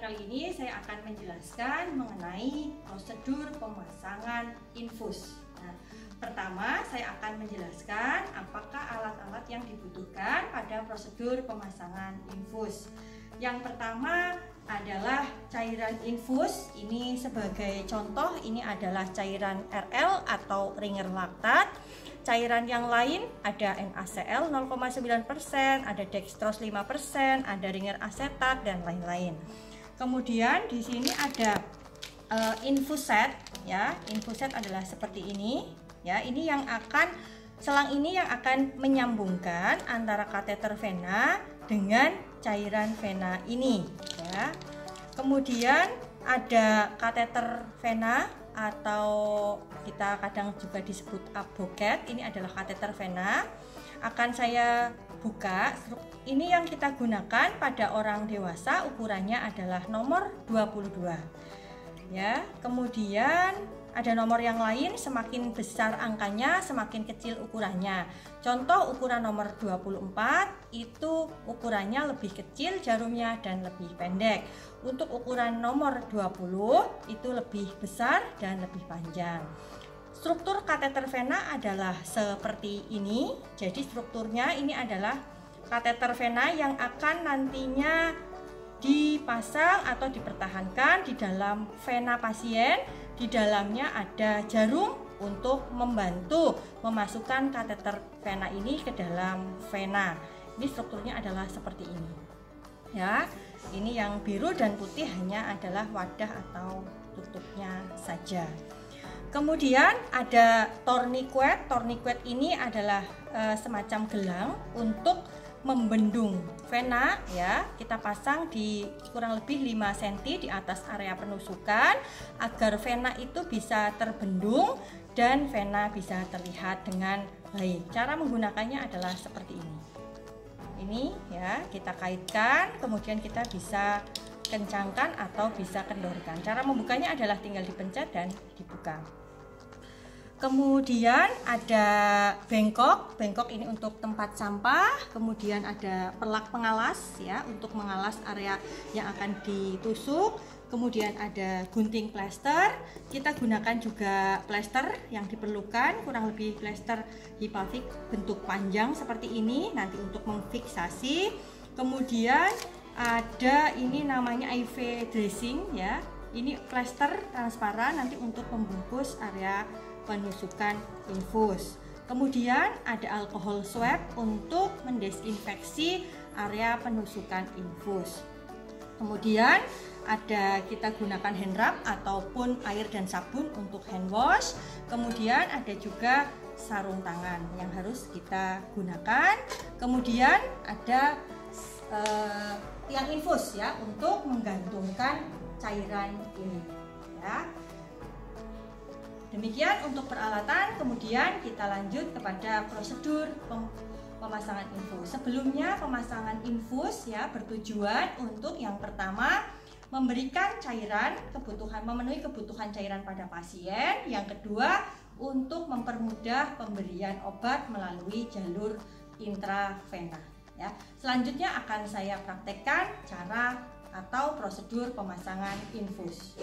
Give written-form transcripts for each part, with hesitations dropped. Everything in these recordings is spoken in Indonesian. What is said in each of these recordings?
kali ini saya akan menjelaskan mengenai prosedur pemasangan infus. Nah, pertama saya akan menjelaskan apakah alat-alat yang dibutuhkan pada prosedur pemasangan infus. Yang pertama adalah cairan infus. Ini sebagai contoh, ini adalah cairan RL atau ringer laktat. Cairan yang lain ada NaCl 0,9%, ada dextrose 5%, ada ringer asetat dan lain-lain. Kemudian di sini ada infuset ya. Infuset adalah seperti ini ya. Ini yang akan selang ini yang akan menyambungkan antara kateter vena dengan cairan vena ini ya. Kemudian ada kateter vena atau kita kadang juga disebut aboket. Ini adalah kateter vena. Akan saya buka. Ini yang kita gunakan pada orang dewasa, ukurannya adalah nomor 22 ya. Kemudian ada nomor yang lain, semakin besar angkanya semakin kecil ukurannya. Contoh ukuran nomor 24 itu ukurannya lebih kecil jarumnya dan lebih pendek. Untuk ukuran nomor 20 itu lebih besar dan lebih panjang. Struktur kateter vena adalah seperti ini. Jadi strukturnya ini adalah kateter vena yang akan nantinya dipasang atau dipertahankan di dalam vena pasien. Di dalamnya ada jarum untuk membantu memasukkan kateter vena ini ke dalam vena. Ini strukturnya adalah seperti ini ya. Ini yang biru dan putih hanya adalah wadah atau tutupnya saja. Kemudian ada tourniquet. Tourniquet ini adalah semacam gelang untuk membendung vena ya. Kita pasang di kurang lebih 5 cm di atas area penusukan agar vena itu bisa terbendung dan vena bisa terlihat dengan baik. Cara menggunakannya adalah seperti ini. Ini ya, kita kaitkan, kemudian kita bisa kencangkan atau bisa kendorkan. Cara membukanya adalah tinggal dipencet dan dibuka. Kemudian ada bengkok. Bengkok ini untuk tempat sampah. Kemudian ada pelak pengalas ya, untuk mengalas area yang akan ditusuk. Kemudian ada gunting plester. Kita gunakan juga plester yang diperlukan, kurang lebih plester hipalvik bentuk panjang seperti ini nanti untuk memfiksasi. Kemudian ada ini namanya IV dressing ya. Ini plester transparan nanti untuk membungkus area penusukan infus. Kemudian ada alkohol swab untuk mendesinfeksi area penusukan infus. Kemudian ada kita gunakan hand rub ataupun air dan sabun untuk hand wash. Kemudian ada juga sarung tangan yang harus kita gunakan. Kemudian ada tiang infus ya untuk menggantungkan cairan ini ya. Demikian untuk peralatan. Kemudian kita lanjut kepada prosedur pemasangan infus. Sebelumnya pemasangan infus ya bertujuan untuk yang pertama memberikan cairan memenuhi kebutuhan cairan pada pasien. Yang kedua untuk mempermudah pemberian obat melalui jalur intravena ya. Selanjutnya akan saya praktekkan cara atau prosedur pemasangan infus.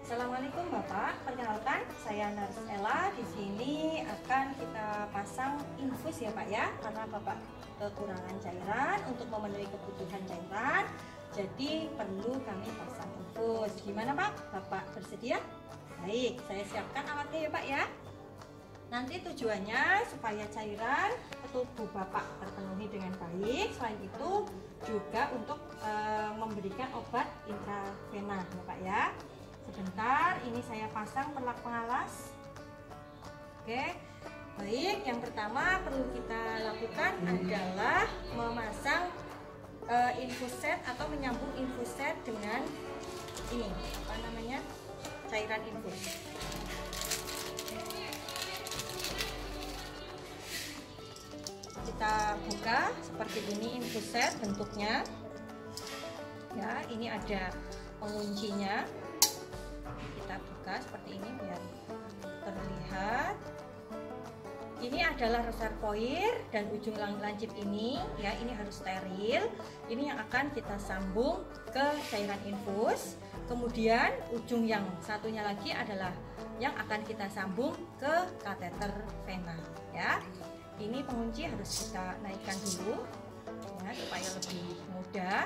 Assalamualaikum Bapak, perkenalkan saya Nurse Ella. Di sini akan kita pasang infus ya Pak ya, karena Bapak kekurangan cairan untuk memenuhi kebutuhan cairan, jadi perlu kami pasang infus. Gimana Pak? Bapak bersedia? Baik, saya siapkan alatnya ya Pak ya. Nanti tujuannya supaya cairan ke tubuh Bapak terpenuhi dengan baik. Selain itu juga untuk memberikan obat intravena ya Pak ya. Sebentar, ini saya pasang perlak pengalas. Oke, baik. Yang pertama perlu kita lakukan adalah memasang infus set atau menyambung infus set dengan ini apa namanya, cairan infus. Kita buka seperti ini infus set bentuknya ya. Ini ada penguncinya, kita buka seperti ini biar terlihat. Ini adalah reservoir dan ujung lancip ini ya, ini harus steril. Ini yang akan kita sambung ke cairan infus. Kemudian ujung yang satunya lagi adalah yang akan kita sambung ke kateter vena ya. Ini pengunci harus kita naikkan dulu ya, supaya lebih mudah.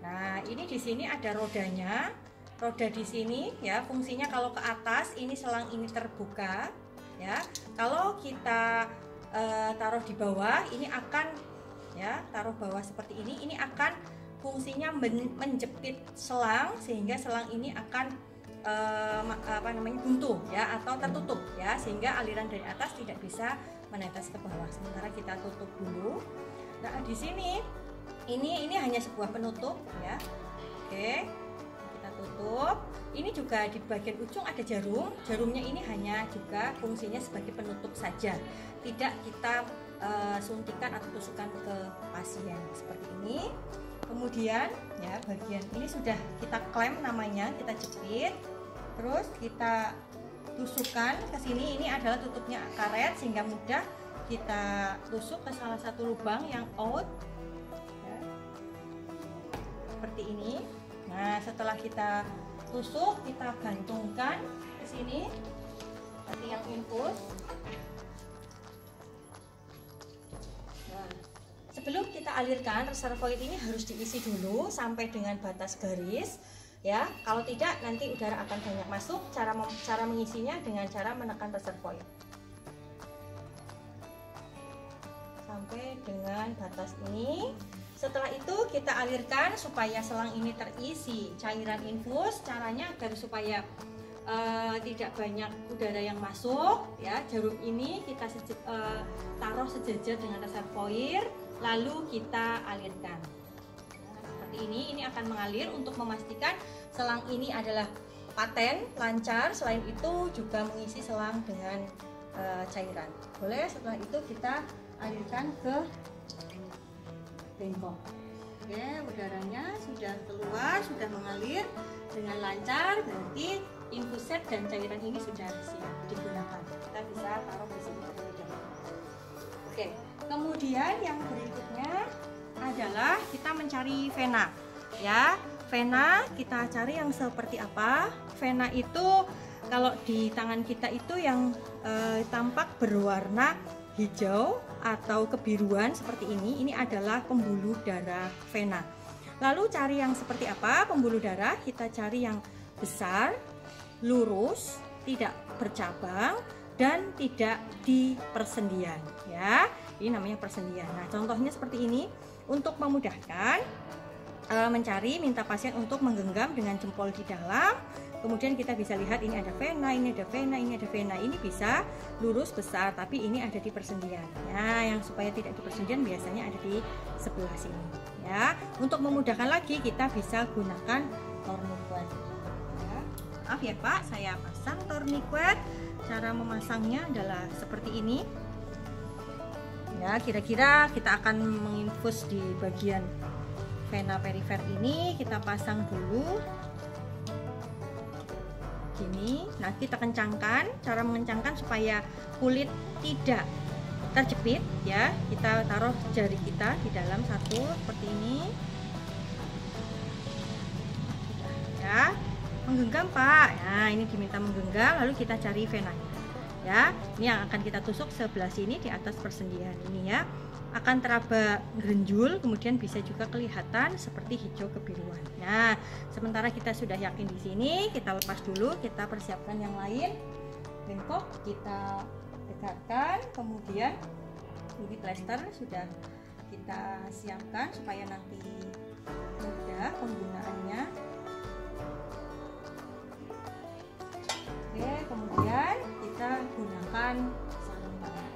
Nah, ini di sini ada rodanya. Roda di sini ya, fungsinya kalau ke atas ini selang ini terbuka ya. Kalau kita taruh di bawah, ini akan ya, taruh bawah seperti ini akan fungsinya menjepit selang sehingga selang ini akan buntu ya atau tertutup ya, sehingga aliran dari atas tidak bisa menetes ke bawah. Sementara kita tutup dulu. Nah, di sini ini hanya sebuah penutup ya. Oke, kita tutup. Ini juga di bagian ujung ada jarum. Jarumnya ini hanya juga fungsinya sebagai penutup saja, tidak kita suntikan atau tusukkan ke pasien seperti ini. Kemudian ya, bagian ini sudah kita klem namanya, kita jepit, terus kita tusukkan ke sini. Ini adalah tutupnya karet sehingga mudah kita tusuk ke salah satu lubang yang out ya, seperti ini. Nah, setelah kita tusuk, kita gantungkan ke sini seperti yang infus. Nah, sebelum kita alirkan, reservoir ini harus diisi dulu sampai dengan batas garis ya. Kalau tidak nanti udara akan banyak masuk. Cara mengisinya dengan cara menekan reservoir sampai dengan batas ini. Setelah itu kita alirkan supaya selang ini terisi cairan infus. Caranya agar supaya tidak banyak udara yang masuk ya. Jarum ini kita taruh sejajar dengan reservoir, lalu kita alirkan. Ini akan mengalir untuk memastikan selang ini adalah paten, lancar. Selain itu juga mengisi selang dengan cairan. Boleh, setelah itu kita alirkan ke bengkok. Oke, udaranya sudah keluar, sudah mengalir dengan lancar, berarti infus set dan cairan ini sudah siap digunakan. Kita bisa taruh di sini terlebih dahulu. Oke, kemudian yang berikutnya adalah kita mencari vena ya. Vena kita cari yang seperti apa? Vena itu kalau di tangan kita itu yang tampak berwarna hijau atau kebiruan seperti ini adalah pembuluh darah vena. Lalu cari yang seperti apa pembuluh darah? Kita cari yang besar, lurus, tidak bercabang, dan tidak di persendian ya. Ini namanya persendian. Nah, contohnya seperti ini. Untuk memudahkan mencari, minta pasien untuk menggenggam dengan jempol di dalam. Kemudian kita bisa lihat ini ada vena, ini ada vena, ini ada vena. Ini bisa lurus besar, tapi ini ada di persendian. Ya, yang supaya tidak di persendian biasanya ada di sebelah sini. Ya, untuk memudahkan lagi kita bisa gunakan tourniquet. Ya. Maaf ya Pak, saya pasang tourniquet. Cara memasangnya adalah seperti ini. Ya, kira-kira kita akan menginfus di bagian vena perifer ini. Kita pasang dulu gini. Nah, kita kencangkan. Cara mengencangkan supaya kulit tidak terjepit ya. Kita taruh jari kita di dalam satu seperti ini ya. Menggenggam Pak. Nah, ini diminta menggenggam, lalu kita cari venanya ya. Ini yang akan kita tusuk sebelah sini di atas persendian ini ya. Akan teraba gerenjul, kemudian bisa juga kelihatan seperti hijau kebiruan. Nah, sementara kita sudah yakin di sini, kita lepas dulu, kita persiapkan yang lain. Bengkok kita tegakkan, kemudian bibit plester sudah kita siapkan supaya nanti mudah penggunaannya. Oke, kemudian kita gunakan sarung tangan.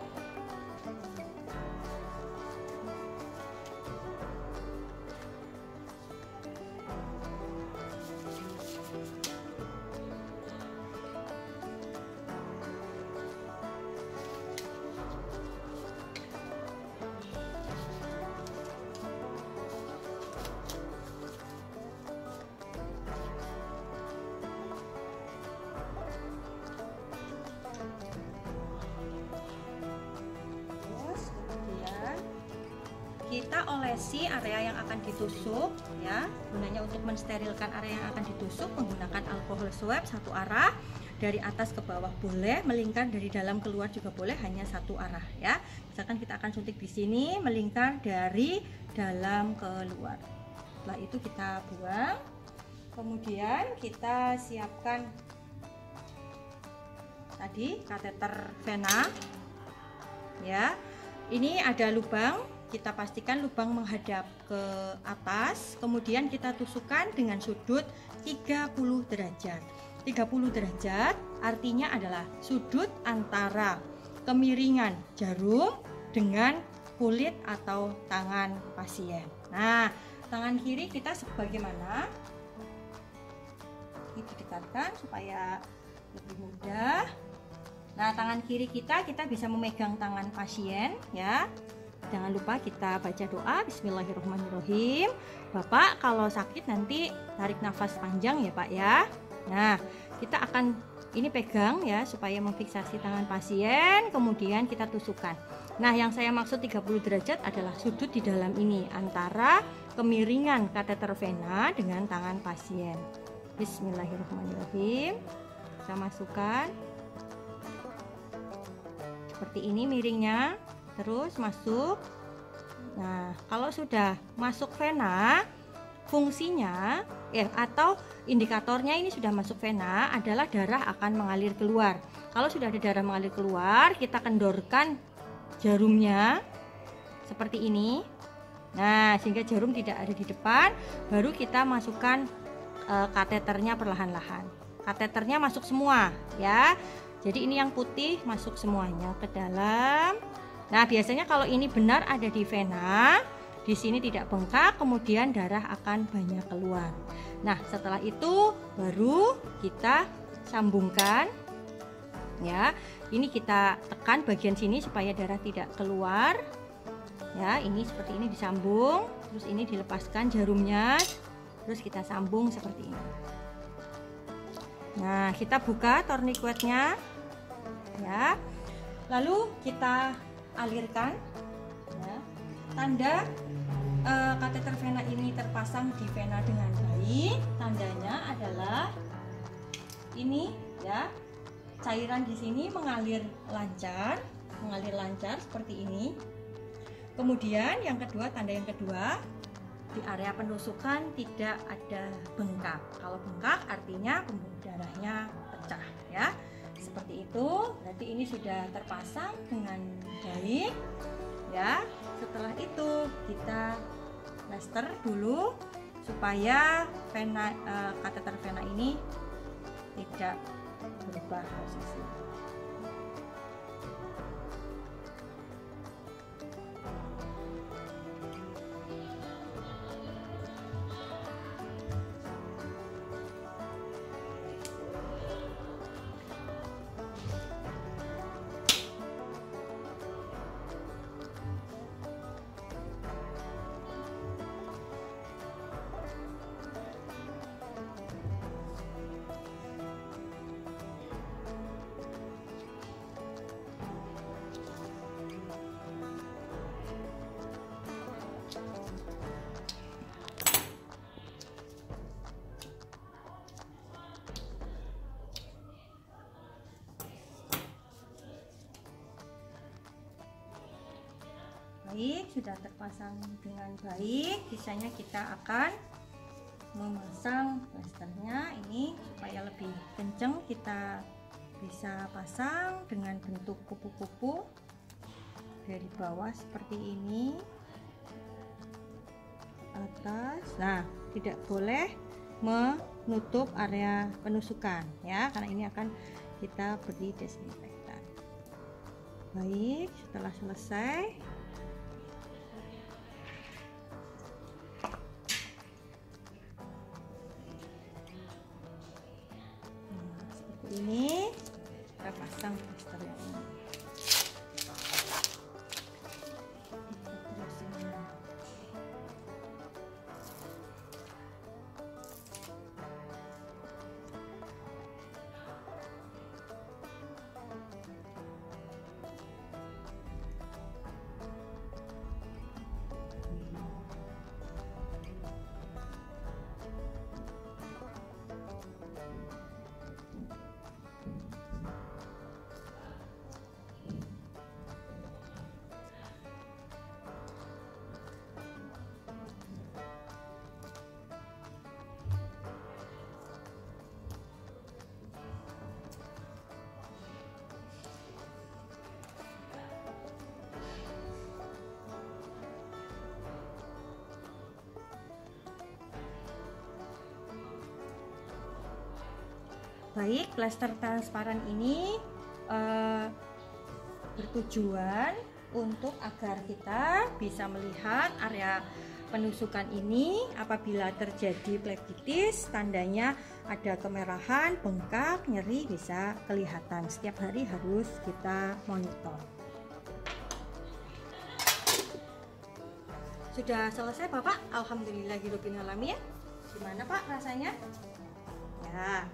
Kita olesi area yang akan ditusuk ya, gunanya untuk mensterilkan area yang akan ditusuk menggunakan alkohol swab satu arah, dari atas ke bawah boleh, melingkar dari dalam keluar juga boleh, hanya satu arah ya. Misalkan kita akan suntik di sini, melingkar dari dalam keluar. Setelah itu kita buang. Kemudian kita siapkan tadi kateter vena ya. Ini ada lubang, kita pastikan lubang menghadap ke atas, kemudian kita tusukkan dengan sudut 30 derajat. 30 derajat artinya adalah sudut antara kemiringan jarum dengan kulit atau tangan pasien. Nah, tangan kiri kita sebagaimana, ini didekatkan supaya lebih mudah. Nah, tangan kiri kita bisa memegang tangan pasien ya. Jangan lupa kita baca doa Bismillahirrahmanirrahim. Bapak kalau sakit nanti tarik nafas panjang ya Pak ya. Nah, kita akan ini pegang ya supaya memfiksasi tangan pasien, kemudian kita tusukkan. Nah, yang saya maksud 30 derajat adalah sudut di dalam ini antara kemiringan kateter vena dengan tangan pasien. Bismillahirrahmanirrahim. Kita masukkan seperti ini miringnya. Terus masuk. Nah, kalau sudah masuk vena, fungsinya atau indikatornya ini sudah masuk vena adalah darah akan mengalir keluar. Kalau sudah ada darah mengalir keluar, kita kendorkan jarumnya seperti ini. Nah, sehingga jarum tidak ada di depan, baru kita masukkan kateternya perlahan-lahan. Kateternya masuk semua ya. Jadi ini yang putih masuk semuanya ke dalam. Nah, biasanya kalau ini benar ada di vena, di sini tidak bengkak, kemudian darah akan banyak keluar. Nah, setelah itu baru kita sambungkan ya. Ini kita tekan bagian sini supaya darah tidak keluar. Ya, ini seperti ini disambung, terus ini dilepaskan jarumnya, terus kita sambung seperti ini. Nah, kita buka tourniquetnya ya. Lalu kita alirkan ya. Tanda kateter vena ini terpasang di vena dengan baik, tandanya adalah ini ya, cairan di sini mengalir lancar seperti ini. Kemudian yang kedua, tanda yang kedua, di area penusukan tidak ada bengkak. Kalau bengkak artinya pembuluh darahnya pecah ya. Seperti itu, berarti ini sudah terpasang dengan baik ya. Setelah itu kita plester dulu supaya kateter vena ini tidak berubah posisi. Baik, sudah terpasang dengan baik. Sisanya kita akan memasang plasternya ini supaya lebih kencang. Kita bisa pasang dengan bentuk kupu-kupu dari bawah seperti ini. atas. Nah, tidak boleh menutup area penusukan ya, karena ini akan kita beri desinfektan. Baik, setelah selesai seperti ini, kita pasang plaster yang ini. Baik, plaster transparan ini bertujuan untuk agar kita bisa melihat area penusukan ini. Apabila terjadi flebitis, tandanya ada kemerahan, bengkak, nyeri bisa kelihatan. Setiap hari harus kita monitor. Sudah selesai Bapak? Alhamdulillahirobbilalamin. Gimana Pak rasanya? Ya.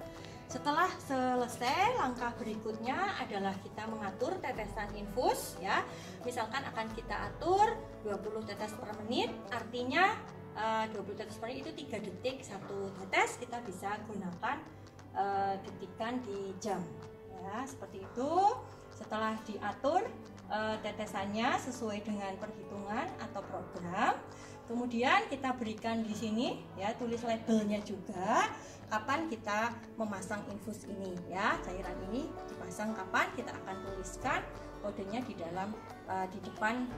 Setelah selesai, langkah berikutnya adalah kita mengatur tetesan infus ya. Misalkan akan kita atur 20 tetes per menit, artinya 20 tetes per menit itu 3 detik satu tetes, kita bisa gunakan detikan di jam ya, seperti itu. Setelah diatur tetesannya sesuai dengan perhitungan atau program, kemudian kita berikan di sini ya, tulis labelnya juga kapan kita memasang infus ini ya. Cairan ini dipasang kapan, kita akan tuliskan kodenya di dalam di depan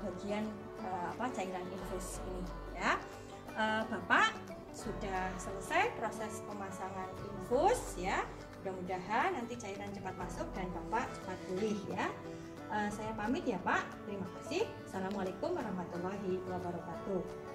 bagian cairan infus ini ya. Bapak sudah selesai proses pemasangan infus ya. Mudah-mudahan nanti cairan cepat masuk dan Bapak cepat pulih ya. Saya pamit ya Pak. Terima kasih. Assalamualaikum warahmatullahi wabarakatuh.